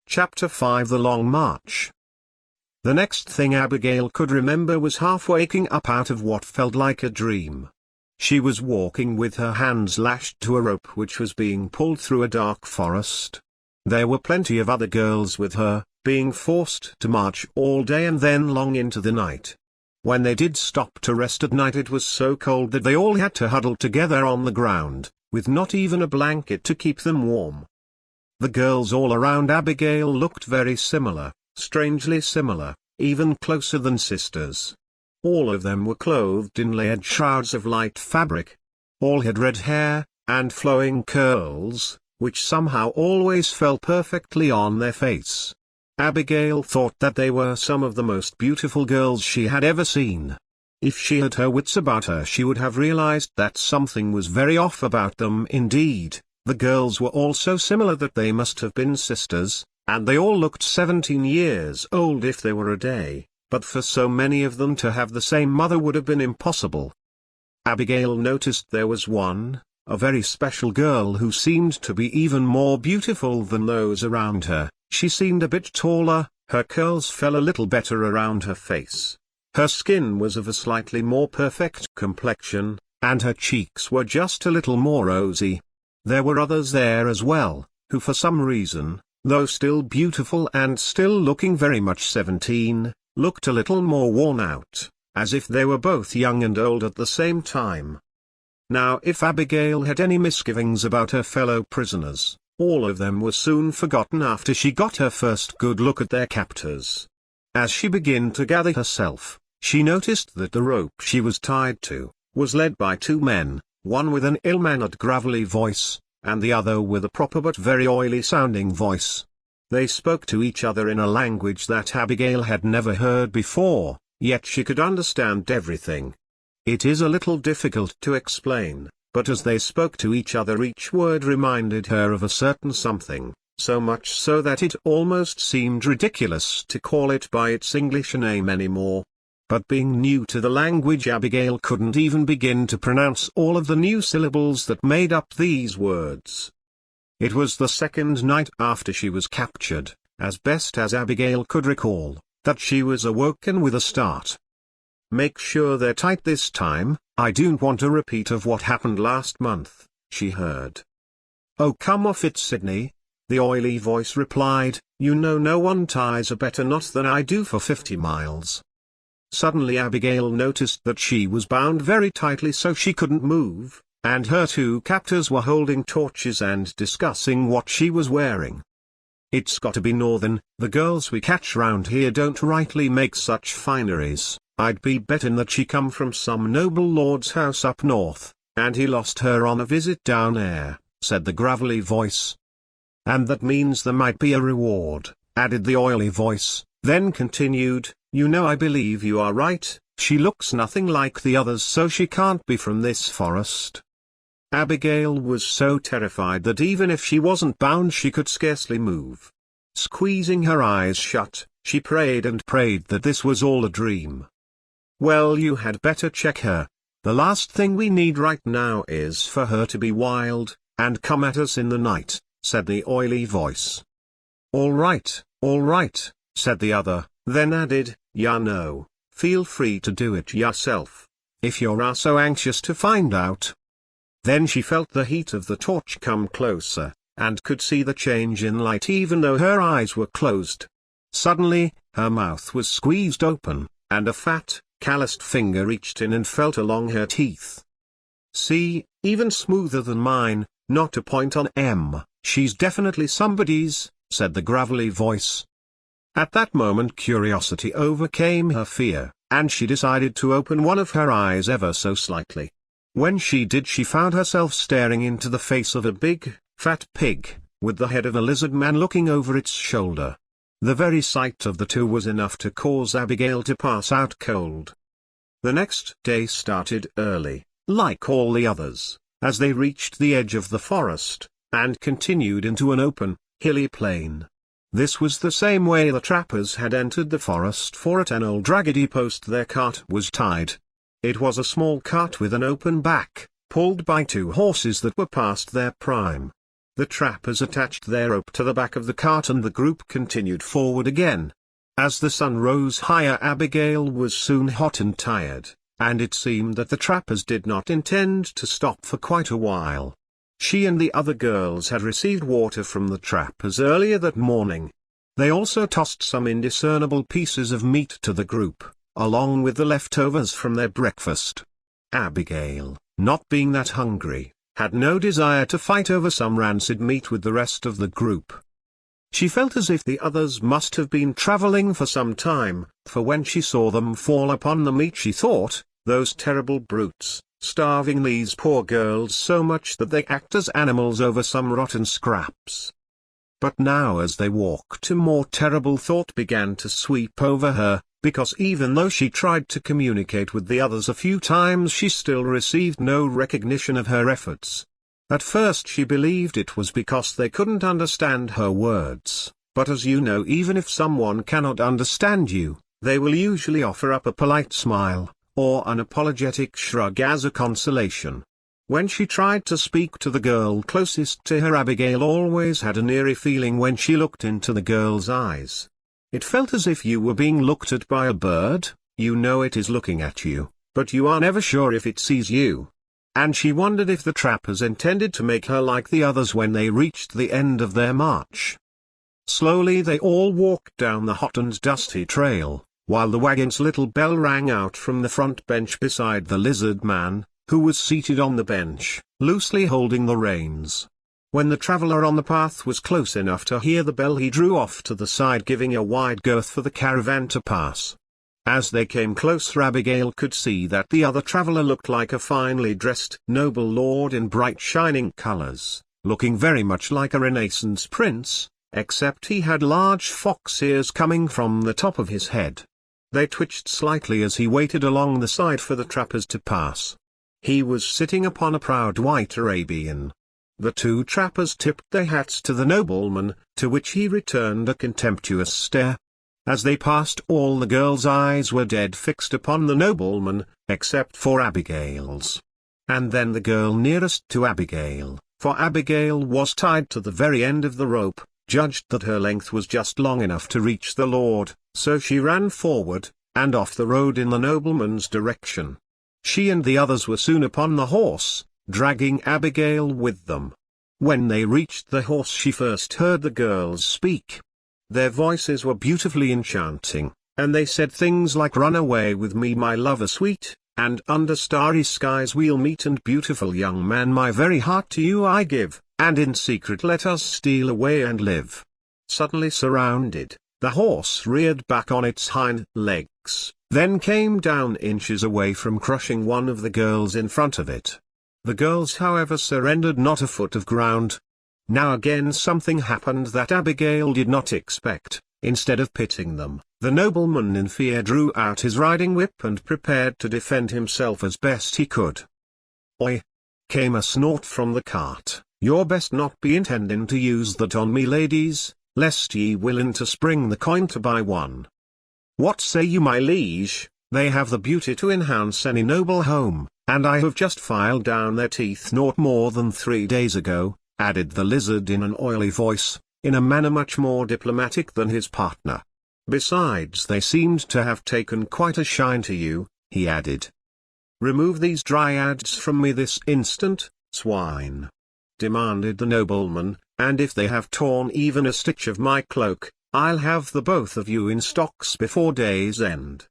Chapter 5 The Long March. The next thing Abigail could remember was half waking up out of what felt like a dream. She was walking with her hands lashed to a rope which was being pulled through a dark forest. There were plenty of other girls with her, being forced to march all day and then long into the night. When they did stop to rest at night, it was so cold that they all had to huddle together on the ground, with not even a blanket to keep them warm. The girls all around Abigail looked very similar, strangely similar, even closer than sisters. All of them were clothed in layered shrouds of light fabric. All had red hair, and flowing curls, which somehow always fell perfectly on their face. Abigail thought that they were some of the most beautiful girls she had ever seen. If she had her wits about her, she would have realized that something was very off about them indeed. The girls were all so similar that they must have been sisters, and they all looked 17 years old if they were a day, but for so many of them to have the same mother would have been impossible. Abigail noticed there was one, a very special girl who seemed to be even more beautiful than those around her. She seemed a bit taller, her curls fell a little better around her face. Her skin was of a slightly more perfect complexion, and her cheeks were just a little more rosy. There were others there as well, who for some reason, though still beautiful and still looking very much 17, looked a little more worn out, as if they were both young and old at the same time. Now if Abigail had any misgivings about her fellow prisoners, all of them were soon forgotten after she got her first good look at their captors. As she began to gather herself, she noticed that the rope she was tied to was led by two men, one with an ill-mannered gravelly voice, and the other with a proper but very oily-sounding voice. They spoke to each other in a language that Abigail had never heard before, yet she could understand everything. It is a little difficult to explain, but as they spoke to each other each word reminded her of a certain something, so much so that it almost seemed ridiculous to call it by its English name anymore. But being new to the language, Abigail couldn't even begin to pronounce all of the new syllables that made up these words. It was the second night after she was captured, as best as Abigail could recall, that she was awoken with a start. "Make sure they're tight this time, I don't want a repeat of what happened last month," she heard. "Oh, come off it, Sydney," the oily voice replied, "you know no one ties a better knot than I do for 50 miles. Suddenly Abigail noticed that she was bound very tightly so she couldn't move, and her two captors were holding torches and discussing what she was wearing. "It's got to be northern, the girls we catch round here don't rightly make such fineries. I'd be bettin' that she come from some noble lord's house up north, and he lost her on a visit down there," said the gravelly voice. "And that means there might be a reward," added the oily voice, then continued, "You know, I believe you are right, she looks nothing like the others, so she can't be from this forest." Abigail was so terrified that even if she wasn't bound she could scarcely move. Squeezing her eyes shut, she prayed and prayed that this was all a dream. "Well, you had better check her. The last thing we need right now is for her to be wild, and come at us in the night," said the oily voice. All right," said the other, then added, "Ya know, feel free to do it yourself, if you're so anxious to find out." Then she felt the heat of the torch come closer, and could see the change in light even though her eyes were closed. Suddenly, her mouth was squeezed open, and a fat, calloused finger reached in and felt along her teeth. "See, even smoother than mine, not a point on M, she's definitely somebody's," said the gravelly voice. At that moment curiosity overcame her fear, and she decided to open one of her eyes ever so slightly. When she did, she found herself staring into the face of a big, fat pig, with the head of a lizard man looking over its shoulder. The very sight of the two was enough to cause Abigail to pass out cold. The next day started early, like all the others, as they reached the edge of the forest, and continued into an open, hilly plain. This was the same way the trappers had entered the forest, for at an old raggedy post their cart was tied. It was a small cart with an open back, pulled by two horses that were past their prime. The trappers attached their rope to the back of the cart and the group continued forward again. As the sun rose higher, Abigail was soon hot and tired, and it seemed that the trappers did not intend to stop for quite a while. She and the other girls had received water from the trappers earlier that morning. They also tossed some indiscernible pieces of meat to the group, along with the leftovers from their breakfast. Abigail, not being that hungry, had no desire to fight over some rancid meat with the rest of the group. She felt as if the others must have been traveling for some time, for when she saw them fall upon the meat she thought, those terrible brutes, starving these poor girls so much that they act as animals over some rotten scraps. But now as they walked, a more terrible thought began to sweep over her, because even though she tried to communicate with the others a few times, she still received no recognition of her efforts. At first she believed it was because they couldn't understand her words, but as you know, even if someone cannot understand you, they will usually offer up a polite smile, or an apologetic shrug as a consolation. When she tried to speak to the girl closest to her, Abigail always had an eerie feeling when she looked into the girl's eyes. It felt as if you were being looked at by a bird. You know it is looking at you, but you are never sure if it sees you. And she wondered if the trappers intended to make her like the others when they reached the end of their march. Slowly they all walked down the hot and dusty trail, while the wagon's little bell rang out from the front bench beside the lizard man, who was seated on the bench, loosely holding the reins. When the traveler on the path was close enough to hear the bell, he drew off to the side, giving a wide girth for the caravan to pass. As they came closer, Abigail could see that the other traveler looked like a finely dressed noble lord in bright shining colors, looking very much like a Renaissance prince, except he had large fox ears coming from the top of his head. They twitched slightly as he waited along the side for the trappers to pass. He was sitting upon a proud white Arabian. The two trappers tipped their hats to the nobleman, to which he returned a contemptuous stare. As they passed, all the girls' eyes were dead fixed upon the nobleman, except for Abigail's. And then the girl nearest to Abigail, for Abigail was tied to the very end of the rope, judged that her length was just long enough to reach the lord, so she ran forward, and off the road in the nobleman's direction. She and the others were soon upon the horse, dragging Abigail with them. When they reached the horse, she first heard the girls speak. Their voices were beautifully enchanting, and they said things like "Run away with me, my lover sweet," and "Under starry skies we'll meet," and "Beautiful young man, my very heart to you I give," and "In secret let us steal away and live." Suddenly surrounded, the horse reared back on its hind legs, then came down inches away from crushing one of the girls in front of it. The girls, however, surrendered not a foot of ground. Now again something happened that Abigail did not expect. Instead of pitting them, the nobleman in fear drew out his riding whip and prepared to defend himself as best he could. "Oi!" came a snort from the cart. "You're best not be intending to use that on me, ladies, lest ye willing to spring the coin to buy one. What say you, my liege? They have the beauty to enhance any noble home, and I have just filed down their teeth not more than 3 days ago," added the lizard in an oily voice, in a manner much more diplomatic than his partner. "Besides, they seemed to have taken quite a shine to you," he added. "Remove these dryads from me this instant, swine," demanded the nobleman, "and if they have torn even a stitch of my cloak, I'll have the both of you in stocks before day's end."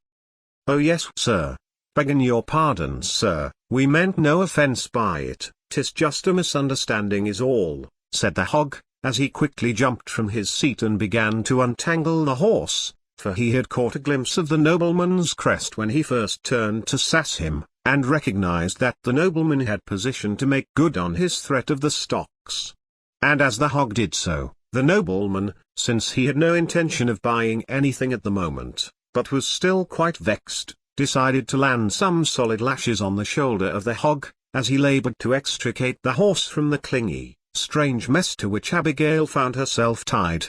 "Oh yes, sir. Begging your pardon, sir, we meant no offence by it, 'tis just a misunderstanding is all," said the hog, as he quickly jumped from his seat and began to untangle the horse, for he had caught a glimpse of the nobleman's crest when he first turned to sass him, and recognized that the nobleman had position to make good on his threat of the stocks. And as the hog did so, the nobleman, since he had no intention of buying anything at the moment, but was still quite vexed, decided to land some solid lashes on the shoulder of the hog, as he labored to extricate the horse from the clingy, strange mess to which Abigail found herself tied.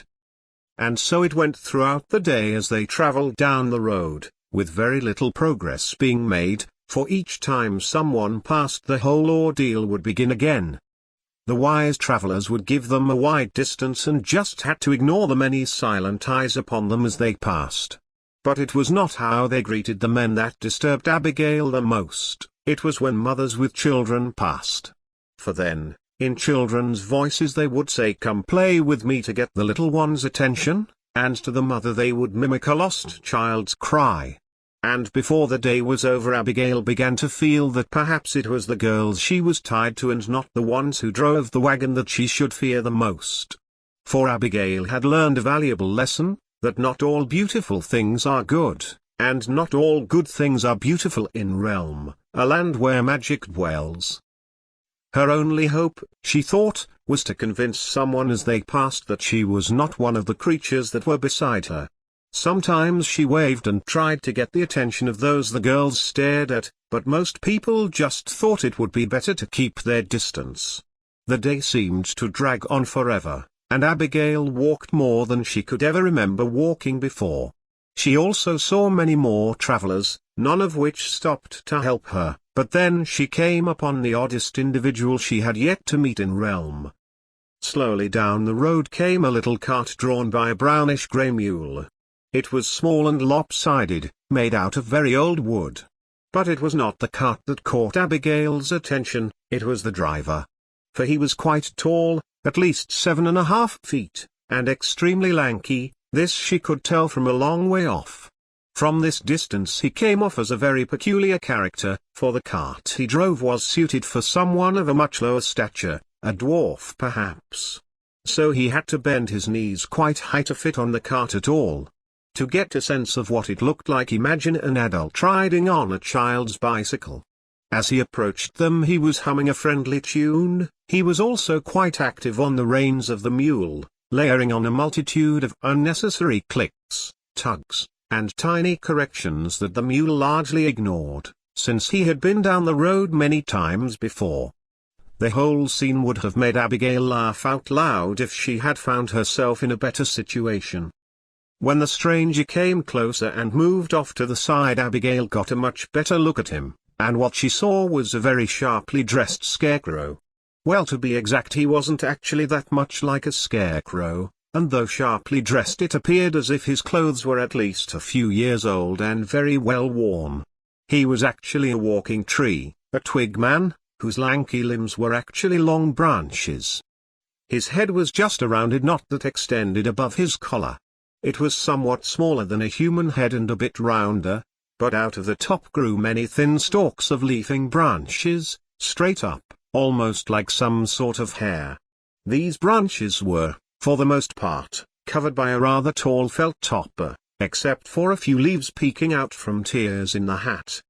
And so it went throughout the day as they traveled down the road, with very little progress being made, for each time someone passed the whole ordeal would begin again. The wise travelers would give them a wide distance and just had to ignore the many silent eyes upon them as they passed. But it was not how they greeted the men that disturbed Abigail the most, it was when mothers with children passed. For then, in children's voices they would say, "Come play with me," to get the little one's attention, and to the mother they would mimic a lost child's cry. And before the day was over, Abigail began to feel that perhaps it was the girls she was tied to and not the ones who drove the wagon that she should fear the most. For Abigail had learned a valuable lesson, that not all beautiful things are good, and not all good things are beautiful in Realm, a land where magic dwells. Her only hope, she thought, was to convince someone as they passed that she was not one of the creatures that were beside her. Sometimes she waved and tried to get the attention of those the girls stared at, but most people just thought it would be better to keep their distance. The day seemed to drag on forever, and Abigail walked more than she could ever remember walking before. She also saw many more travelers, none of which stopped to help her, but then she came upon the oddest individual she had yet to meet in Realm. Slowly down the road came a little cart drawn by a brownish-grey mule. It was small and lopsided, made out of very old wood. But it was not the cart that caught Abigail's attention, it was the driver. For he was quite tall, at least 7.5 feet, and extremely lanky, this she could tell from a long way off. From this distance he came off as a very peculiar character, for the cart he drove was suited for someone of a much lower stature, a dwarf perhaps. So he had to bend his knees quite high to fit on the cart at all. To get a sense of what it looked like, imagine an adult riding on a child's bicycle. As he approached them he was humming a friendly tune. He was also quite active on the reins of the mule, layering on a multitude of unnecessary clicks, tugs, and tiny corrections that the mule largely ignored, since he had been down the road many times before. The whole scene would have made Abigail laugh out loud if she had found herself in a better situation. When the stranger came closer and moved off to the side, Abigail got a much better look at him, and what she saw was a very sharply dressed scarecrow. Well, to be exact, he wasn't actually that much like a scarecrow, and though sharply dressed it appeared as if his clothes were at least a few years old and very well worn. He was actually a walking tree, a twig man, whose lanky limbs were actually long branches. His head was just a rounded knot that extended above his collar. It was somewhat smaller than a human head and a bit rounder, but out of the top grew many thin stalks of leafing branches, straight up, almost like some sort of hair. These branches were, for the most part, covered by a rather tall felt topper, except for a few leaves peeking out from tiers in the hat.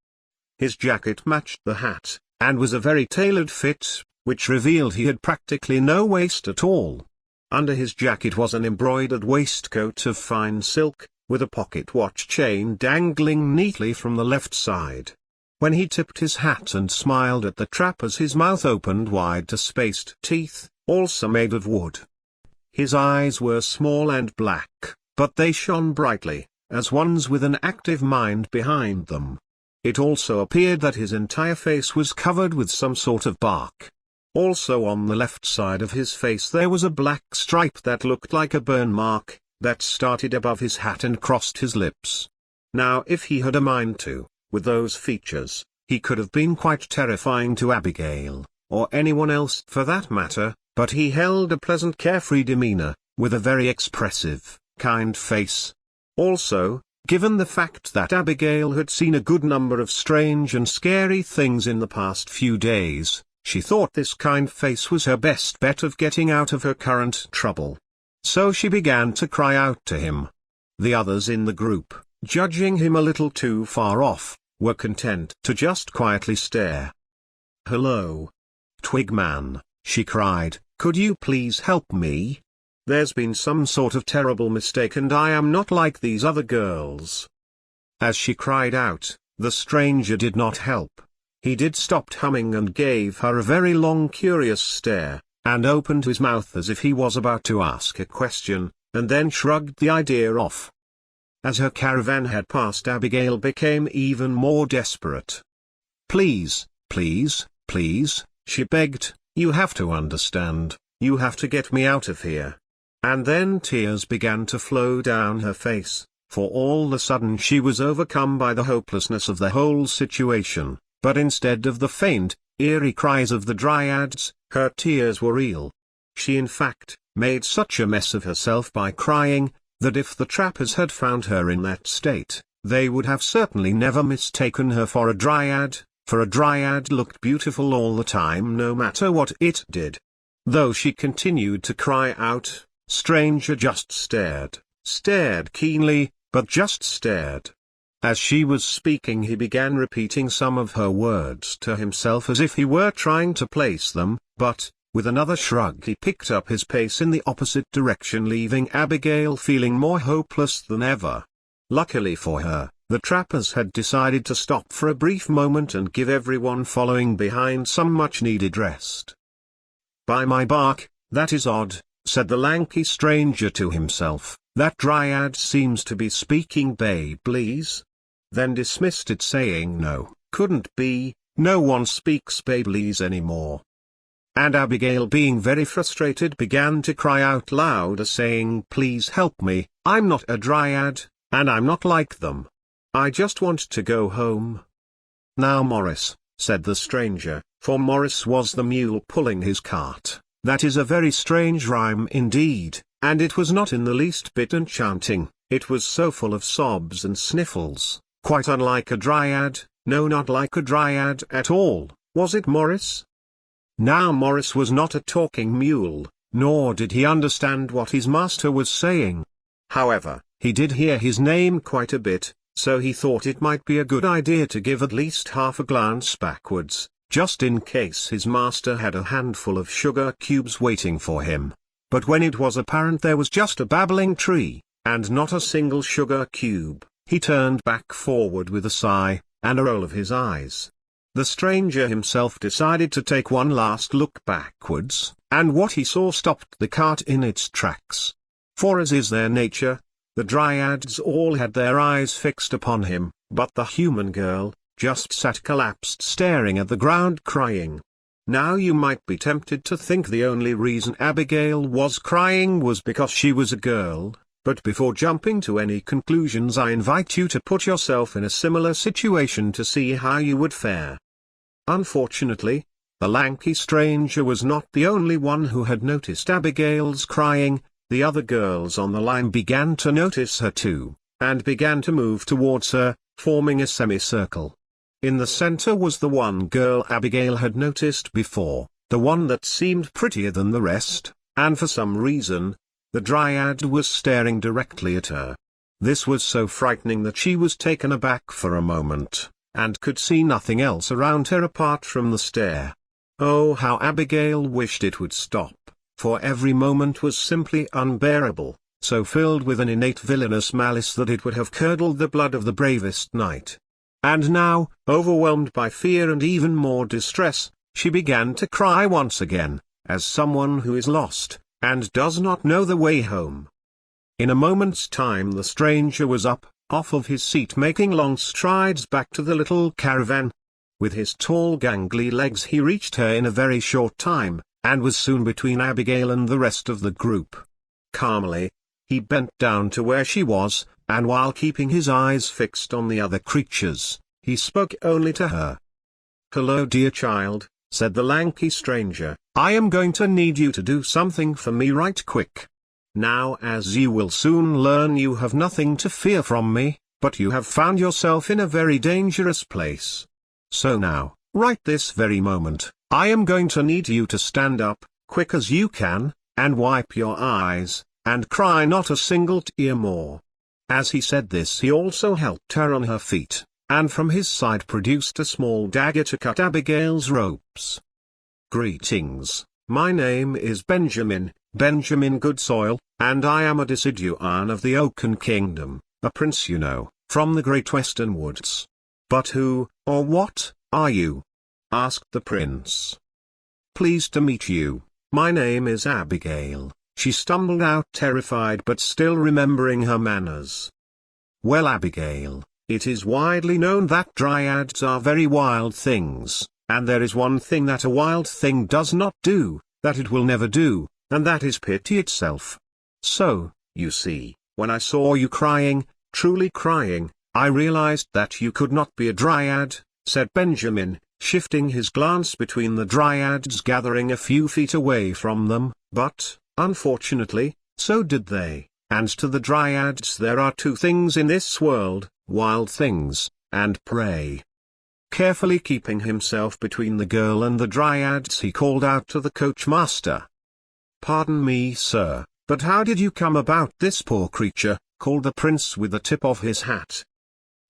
His jacket matched the hat, and was a very tailored fit, which revealed he had practically no waist at all. Under his jacket was an embroidered waistcoat of fine silk, with a pocket watch chain dangling neatly from the left side. When he tipped his hat and smiled at the trappers, his mouth opened wide to spaced teeth, also made of wood. His eyes were small and black, but they shone brightly, as one's with an active mind behind them. It also appeared that his entire face was covered with some sort of bark. Also on the left side of his face there was a black stripe that looked like a burn mark, that started above his hat and crossed his lips. Now if he had a mind to, with those features, he could have been quite terrifying to Abigail, or anyone else for that matter, but he held a pleasant carefree demeanor, with a very expressive, kind face. Also, given the fact that Abigail had seen a good number of strange and scary things in the past few days, she thought this kind face was her best bet of getting out of her current trouble. So she began to cry out to him. The others in the group, judging him a little too far off, were content to just quietly stare. "Hello, Twigman," she cried, "could you please help me? There's been some sort of terrible mistake and I am not like these other girls." As she cried out, the stranger did not help. He did stop humming and gave her a very long curious stare, and opened his mouth as if he was about to ask a question, and then shrugged the idea off. As her caravan had passed, Abigail became even more desperate. "Please, please, please," she begged, You have to understand, you have to get me out of here." And then tears began to flow down her face, for all of a sudden she was overcome by the hopelessness of the whole situation, but instead of the faint, eerie cries of the dryads, her tears were real. She in fact, made such a mess of herself by crying, that if the trappers had found her in that state, they would have certainly never mistaken her for a dryad, for a dryad looked beautiful all the time no matter what it did. Though she continued to cry out, Stranger just stared keenly, but just stared. As she was speaking he began repeating some of her words to himself as if he were trying to place them, but, with another shrug he picked up his pace in the opposite direction, leaving Abigail feeling more hopeless than ever. Luckily for her, the trappers had decided to stop for a brief moment and give everyone following behind some much-needed rest. "By my bark, that is odd," said the lanky stranger to himself. "That dryad seems to be speaking Babelese." Then dismissed it, saying no, couldn't be, no one speaks Babelese anymore. And Abigail, being very frustrated, began to cry out louder, saying, "Please help me, I'm not a dryad, and I'm not like them. I just want to go home." "Now Morris," said the stranger, for Morris was the mule pulling his cart, "that is a very strange rhyme indeed, and it was not in the least bit enchanting, it was so full of sobs and sniffles, quite unlike a dryad, no, not like a dryad at all, was it, Morris?" Now Morris was not a talking mule, nor did he understand what his master was saying. However, he did hear his name quite a bit, so he thought it might be a good idea to give at least half a glance backwards, just in case his master had a handful of sugar cubes waiting for him. But when it was apparent there was just a babbling tree, and not a single sugar cube, he turned back forward with a sigh, and a roll of his eyes. The stranger himself decided to take one last look backwards, and what he saw stopped the cart in its tracks. For as is their nature, the dryads all had their eyes fixed upon him, but the human girl just sat collapsed staring at the ground crying. Now you might be tempted to think the only reason Abigail was crying was because she was a girl, but before jumping to any conclusions I invite you to put yourself in a similar situation to see how you would fare. Unfortunately, the lanky stranger was not the only one who had noticed Abigail's crying. The other girls on the line began to notice her too, and began to move towards her, forming a semicircle. In the center was the one girl Abigail had noticed before, the one that seemed prettier than the rest, and for some reason, the dryad was staring directly at her. This was so frightening that she was taken aback for a moment, and could see nothing else around her apart from the stare. Oh, how Abigail wished it would stop, for every moment was simply unbearable, so filled with an innate villainous malice that it would have curdled the blood of the bravest knight. And now, overwhelmed by fear and even more distress, she began to cry once again, as someone who is lost, and does not know the way home. In a moment's time the stranger was up, off of his seat, making long strides back to the little caravan. With his tall gangly legs he reached her in a very short time, and was soon between Abigail and the rest of the group. Calmly, he bent down to where she was, and while keeping his eyes fixed on the other creatures, he spoke only to her. "Hello, dear child," said the lanky stranger, "I am going to need you to do something for me right quick. Now, as you will soon learn, you have nothing to fear from me, but you have found yourself in a very dangerous place. So now, right this very moment, I am going to need you to stand up, quick as you can, and wipe your eyes, and cry not a single tear more." As he said this he also helped her on her feet, and from his side produced a small dagger to cut Abigail's ropes. "Greetings, my name is Benjamin Goodsoil, and I am a Deciduan of the Oaken Kingdom, a prince you know, from the great western woods. But who, or what, are you?" asked the prince. "Pleased to meet you, my name is Abigail," she stumbled out, terrified but still remembering her manners. "Well, Abigail, it is widely known that dryads are very wild things, And there is one thing that a wild thing does not do, that it will never do, and that is pity itself. So, you see, when I saw you crying, truly crying, I realized that you could not be a dryad," said Benjamin, shifting his glance between the dryads gathering a few feet away from them, "but, unfortunately, so did they, and to the dryads there are two things in this world, wild things, and prey." Carefully keeping himself between the girl and the dryads, he called out to the coachmaster. "Pardon me, sir, but how did you come about this poor creature?" called the prince with the tip of his hat.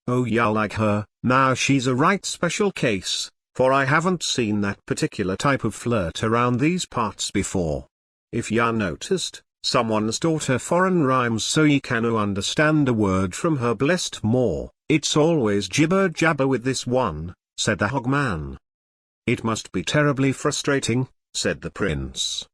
"Oh, ya like her, now she's a right special case, for I haven't seen that particular type of flirt around these parts before. If ya noticed, someone's taught her foreign rhymes so ye can understand a word from her blessed more. It's always jibber jabber with this one," said the hogman. "It must be terribly frustrating," said the prince.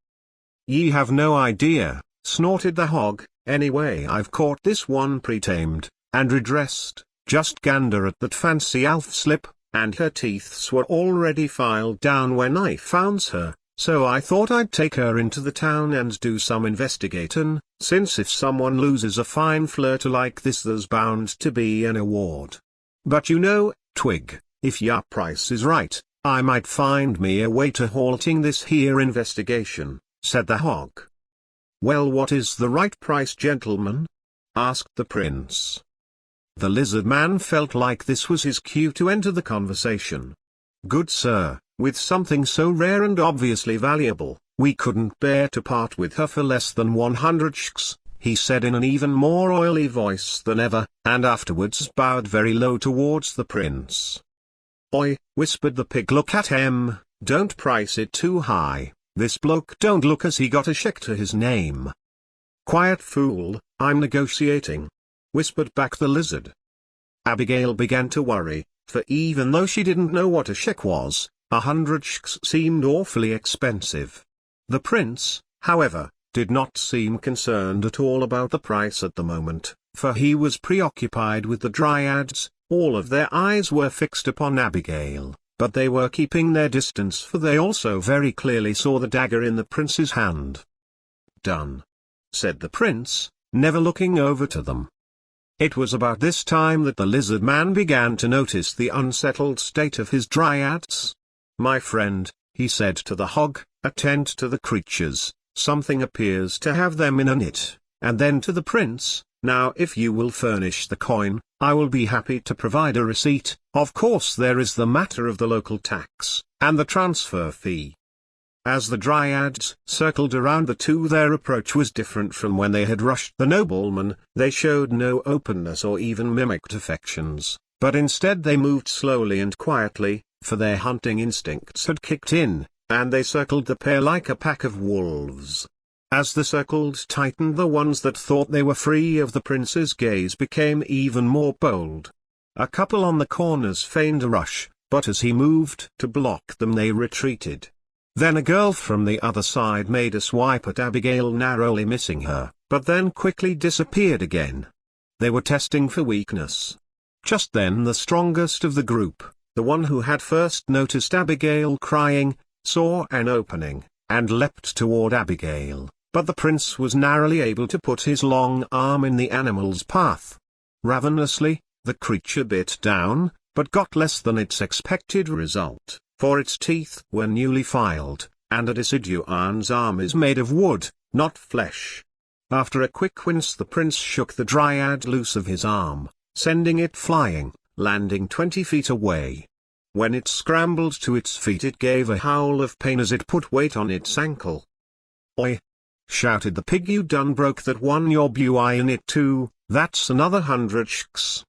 "Ye have no idea," snorted the hog. "Anyway, I've caught this one pre-tamed, and redressed, just gander at that fancy elf slip, and her teeths were already filed down when I founds her, so I thought I'd take her into the town and do some investigatin', since if someone loses a fine flirter like this there's bound to be an award. But you know, Twig, if ya price is right, I might find me a way to halting this here investigation," said the hog. "Well, what is the right price, gentlemen?" asked the prince. The lizard man felt like this was his cue to enter the conversation. "Good sir, with something so rare and obviously valuable, we couldn't bear to part with her for less than 100 shks," he said in an even more oily voice than ever, and afterwards bowed very low towards the prince. "Oi," whispered the pig, "look at him, don't price it too high, this bloke don't look as he got a shek to his name." "Quiet fool, I'm negotiating," whispered back the lizard. Abigail began to worry, for even though she didn't know what a shek was, 100 shks seemed awfully expensive. The prince, however, did not seem concerned at all about the price at the moment, for he was preoccupied with the dryads. All of their eyes were fixed upon Abigail, but they were keeping their distance, for they also very clearly saw the dagger in the prince's hand. "Done," said the prince, never looking over to them. It was about this time that the lizard man began to notice the unsettled state of his dryads. "My friend," he said to the hog, "attend to the creatures, something appears to have them in a knit," and then to the prince, "Now if you will furnish the coin, I will be happy to provide a receipt. Of course there is the matter of the local tax, and the transfer fee." As the dryads circled around the two, their approach was different from when they had rushed the nobleman. They showed no openness or even mimicked affections, but instead they moved slowly and quietly, for their hunting instincts had kicked in, and they circled the pair like a pack of wolves. As the circles tightened, the ones that thought they were free of the prince's gaze became even more bold. A couple on the corners feigned a rush, but as he moved to block them they retreated. Then a girl from the other side made a swipe at Abigail, narrowly missing her, but then quickly disappeared again. They were testing for weakness. Just then the strongest of the group, the one who had first noticed Abigail crying, saw an opening, and leapt toward Abigail, but the prince was narrowly able to put his long arm in the animal's path. Ravenously, the creature bit down, but got less than its expected result, for its teeth were newly filed, and a deciduone's arm is made of wood, not flesh. After a quick wince, the prince shook the dryad loose of his arm, sending it flying, landing 20 feet away. When it scrambled to its feet, it gave a howl of pain as it put weight on its ankle. "Oi!" shouted the pig, "you done broke that one, your bui in it too, that's another 100 shks.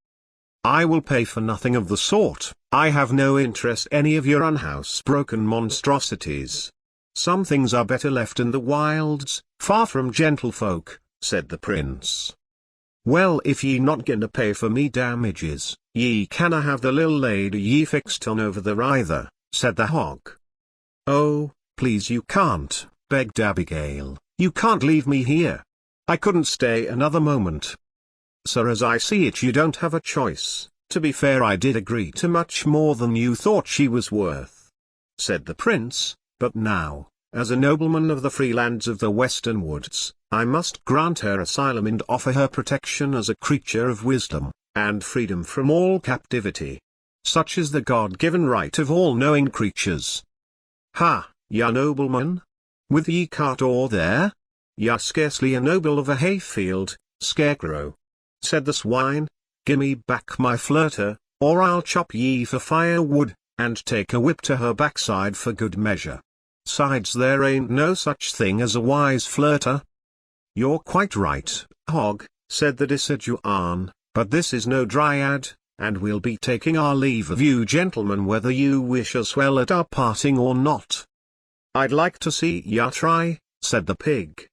I will pay for nothing of the sort. I have no interest any of your unhousebroken monstrosities. Some things are better left in the wilds, far from gentlefolk," said the prince. "Well, if ye not gonna pay for me damages, ye canna have the lil lady ye fixed on over there either," said the hog. "Oh, please you can't," begged Abigail. "You can't leave me here. I couldn't stay another moment." "Sir, as I see it, you don't have a choice. To be fair, I did agree to much more than you thought she was worth. said the prince, "but now, as a nobleman of the free lands of the western woods, I must grant her asylum and offer her protection as a creature of wisdom, and freedom from all captivity. Such is the God-given right of all knowing creatures." "Ha, ya nobleman? With ye cart o'er there? Ya scarcely a noble of a hayfield, scarecrow," said the swine. "Gimme back my flirter, or I'll chop ye for firewood, and take a whip to her backside for good measure. Sides, there ain't no such thing as a wise flirter." "You're quite right, Hog," said the Deciduan, "but this is no dryad, and we'll be taking our leave of you gentlemen whether you wish us well at our parting or not." "I'd like to see ya try," said the pig.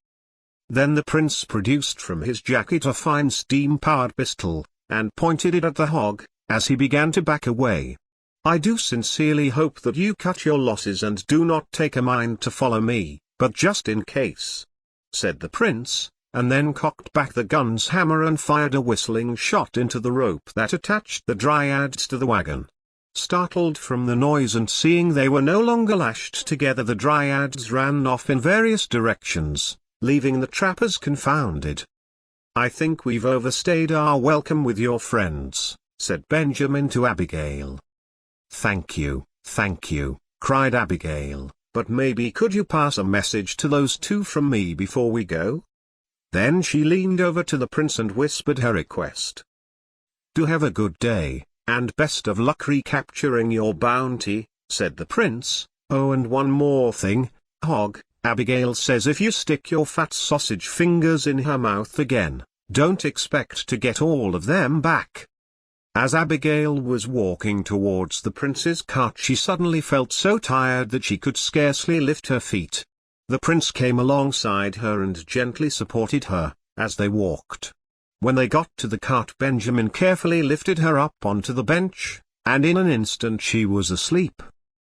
Then the prince produced from his jacket a fine steam-powered pistol, and pointed it at the hog, as he began to back away. "I do sincerely hope that you cut your losses and do not take a mind to follow me, but just in case," said the prince, and then cocked back the gun's hammer and fired a whistling shot into the rope that attached the dryads to the wagon. Startled from the noise and seeing they were no longer lashed together, the dryads ran off in various directions, leaving the trappers confounded. "I think we've overstayed our welcome with your friends," said Benjamin to Abigail. Thank you," cried Abigail, "but maybe could you pass a message to those two from me before we go?" Then she leaned over to the prince and whispered her request. "Do have a good day, and best of luck recapturing your bounty," said the prince. "Oh, and one more thing, Hog, Abigail says if you stick your fat sausage fingers in her mouth again, don't expect to get all of them back." As Abigail was walking towards the prince's cart, she suddenly felt so tired that she could scarcely lift her feet. The prince came alongside her and gently supported her, as they walked. When they got to the cart, Benjamin carefully lifted her up onto the bench, and in an instant she was asleep.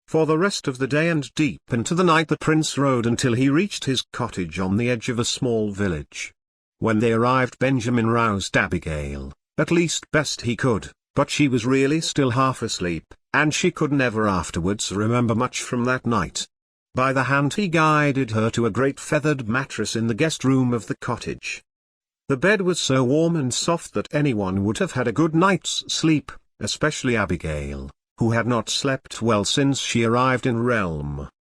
For the rest of the day and deep into the night the prince rode until he reached his cottage on the edge of a small village. When they arrived, Benjamin roused Abigail, at least best he could, but she was really still half asleep, and she could never afterwards remember much from that night. By the hand he guided her to a great feathered mattress in the guest room of the cottage. The bed was so warm and soft that anyone would have had a good night's sleep, especially Abigail, who had not slept well since she arrived in Realm.